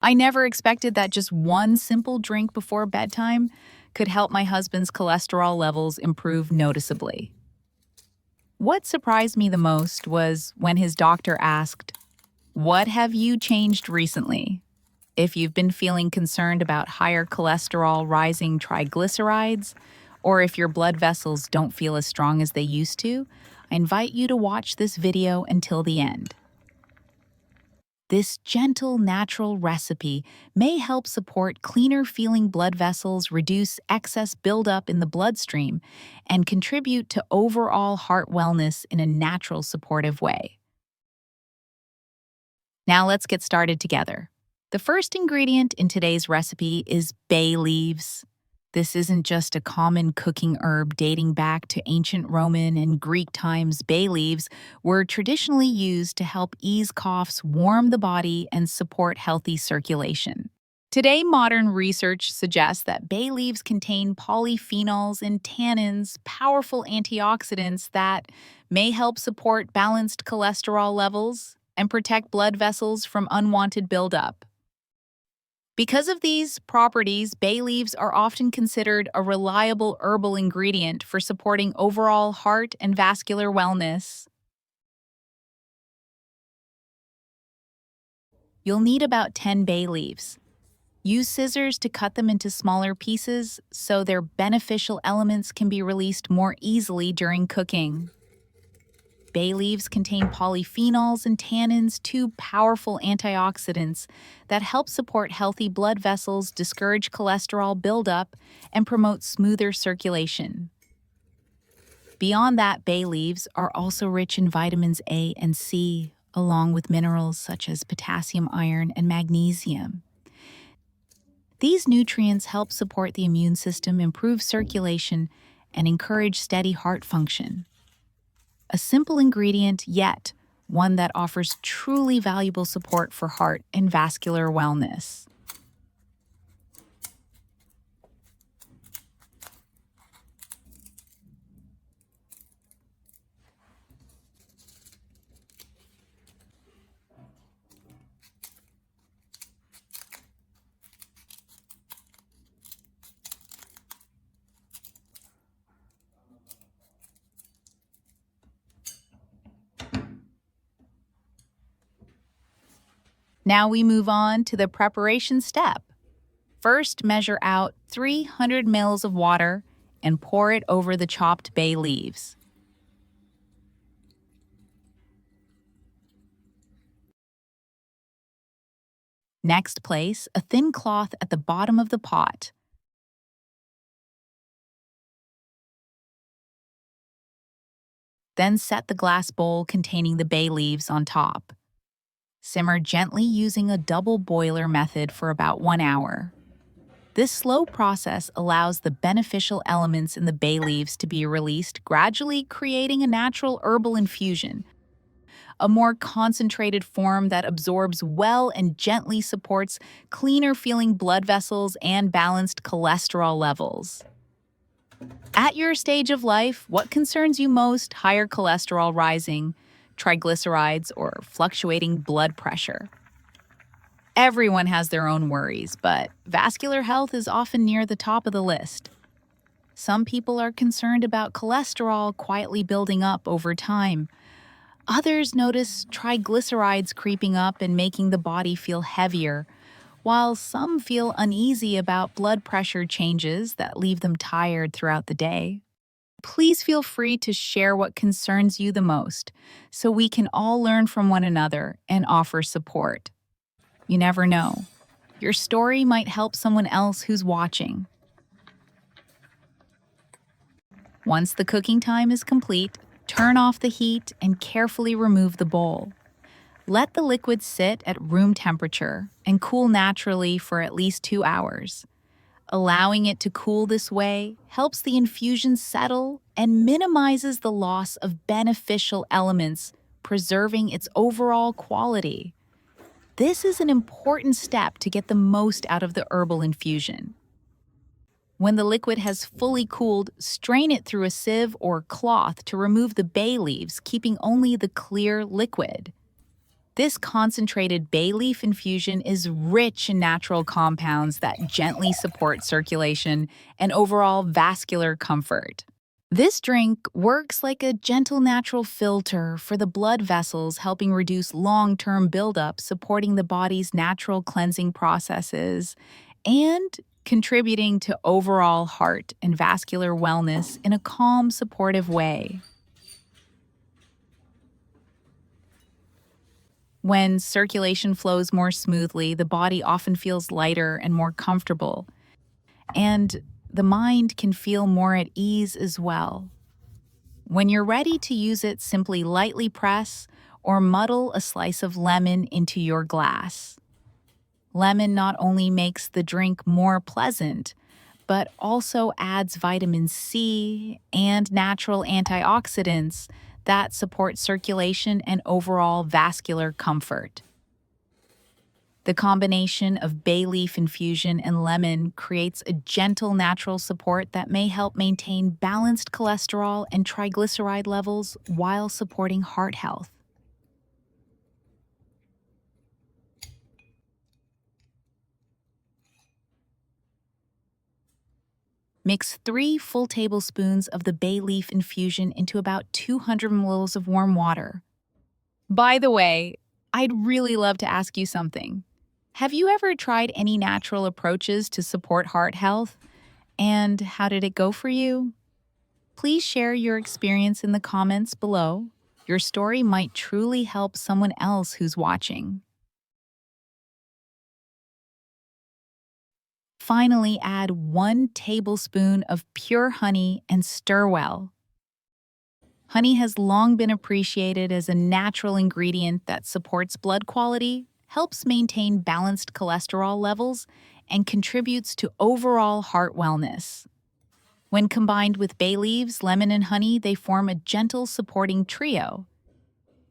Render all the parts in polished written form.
I never expected that just one simple drink before bedtime could help my husband's cholesterol levels improve noticeably. What surprised me the most was when his doctor asked, "What have you changed recently?" If you've been feeling concerned about higher cholesterol, rising triglycerides, or if your blood vessels don't feel as strong as they used to, I invite you to watch this video until the end. This gentle, natural recipe may help support cleaner feeling blood vessels, reduce excess buildup in the bloodstream, and contribute to overall heart wellness in a natural, supportive way. Now let's get started together. The first ingredient in today's recipe is bay leaves. This isn't just a common cooking herb dating back to ancient Roman and Greek times. Bay leaves were traditionally used to help ease coughs, warm the body, and support healthy circulation. Today, modern research suggests that bay leaves contain polyphenols and tannins, powerful antioxidants that may help support balanced cholesterol levels and protect blood vessels from unwanted buildup. Because of these properties, bay leaves are often considered a reliable herbal ingredient for supporting overall heart and vascular wellness. You'll need about 10 bay leaves. Use scissors to cut them into smaller pieces so their beneficial elements can be released more easily during cooking. Bay leaves contain polyphenols and tannins, two powerful antioxidants that help support healthy blood vessels, discourage cholesterol buildup, and promote smoother circulation. Beyond that, bay leaves are also rich in vitamins A and C, along with minerals such as potassium, iron, and magnesium. These nutrients help support the immune system, improve circulation, and encourage steady heart function. A simple ingredient, yet one that offers truly valuable support for heart and vascular wellness. Now we move on to the preparation step. First, measure out 300 ml of water and pour it over the chopped bay leaves. Next, place a thin cloth at the bottom of the pot. Then set the glass bowl containing the bay leaves on top. Simmer gently using a double boiler method for about 1 hour. This slow process allows the beneficial elements in the bay leaves to be released, gradually creating a natural herbal infusion, a more concentrated form that absorbs well and gently supports cleaner feeling blood vessels and balanced cholesterol levels. At your stage of life, what concerns you most? Higher cholesterol rising, triglycerides, or fluctuating blood pressure? Everyone has their own worries, but vascular health is often near the top of the list. Some people are concerned about cholesterol quietly building up over time. Others notice triglycerides creeping up and making the body feel heavier, while some feel uneasy about blood pressure changes that leave them tired throughout the day. Please feel free to share what concerns you the most so we can all learn from one another and offer support. You never know. Your story might help someone else who's watching. Once the cooking time is complete, turn off the heat and carefully remove the bowl. Let the liquid sit at room temperature and cool naturally for at least 2 hours. Allowing it to cool this way helps the infusion settle and minimizes the loss of beneficial elements, preserving its overall quality. This is an important step to get the most out of the herbal infusion. When the liquid has fully cooled, strain it through a sieve or cloth to remove the bay leaves, keeping only the clear liquid. This concentrated bay leaf infusion is rich in natural compounds that gently support circulation and overall vascular comfort. This drink works like a gentle natural filter for the blood vessels, helping reduce long-term buildup, supporting the body's natural cleansing processes, and contributing to overall heart and vascular wellness in a calm, supportive way. When circulation flows more smoothly, the body often feels lighter and more comfortable, and the mind can feel more at ease as well. When you're ready to use it, simply lightly press or muddle a slice of lemon into your glass. Lemon not only makes the drink more pleasant, but also adds vitamin C and natural antioxidants that support circulation and overall vascular comfort. The combination of bay leaf infusion and lemon creates a gentle natural support that may help maintain balanced cholesterol and triglyceride levels while supporting heart health. Mix 3 full tablespoons of the bay leaf infusion into about 200 milliliters of warm water. By the way, I'd really love to ask you something. Have you ever tried any natural approaches to support heart health? And how did it go for you? Please share your experience in the comments below. Your story might truly help someone else who's watching. Finally, add 1 tablespoon of pure honey and stir well. Honey has long been appreciated as a natural ingredient that supports blood quality, helps maintain balanced cholesterol levels, and contributes to overall heart wellness. When combined with bay leaves, lemon, and honey, they form a gentle supporting trio.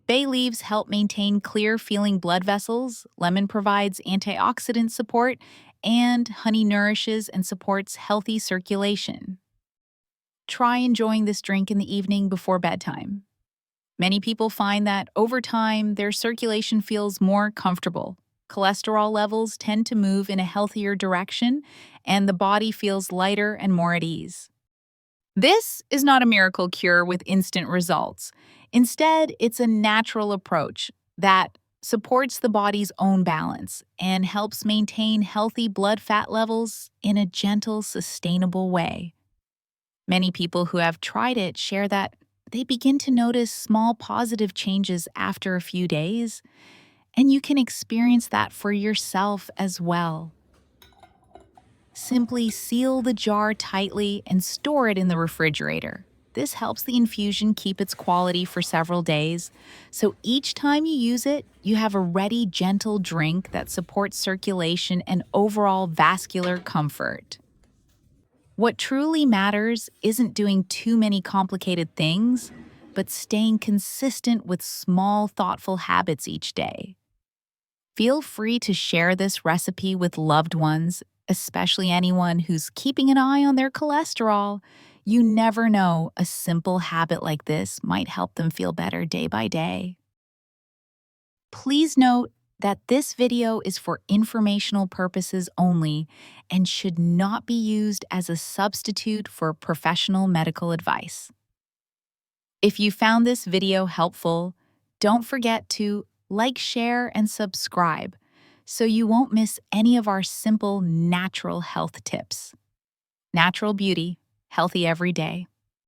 Bay leaves help maintain clear-feeling blood vessels, lemon provides antioxidant support, and honey nourishes and supports healthy circulation. Try enjoying this drink in the evening before bedtime. Many people find that over time, their circulation feels more comfortable. Cholesterol levels tend to move in a healthier direction, and the body feels lighter and more at ease. This is not a miracle cure with instant results. Instead, it's a natural approach that supports the body's own balance and helps maintain healthy blood fat levels in a gentle, sustainable way. Many people who have tried it share that they begin to notice small positive changes after a few days, and you can experience that for yourself as well. Simply seal the jar tightly and store it in the refrigerator. This helps the infusion keep its quality for several days, so each time you use it, you have a ready, gentle drink that supports circulation and overall vascular comfort. What truly matters isn't doing too many complicated things, but staying consistent with small, thoughtful habits each day. Feel free to share this recipe with loved ones, especially anyone who's keeping an eye on their cholesterol. You never know, a simple habit like this might help them feel better day by day. Please note that this video is for informational purposes only and should not be used as a substitute for professional medical advice. If you found this video helpful, don't forget to like, share, and subscribe so you won't miss any of our simple natural health tips. Natural beauty, healthy every day.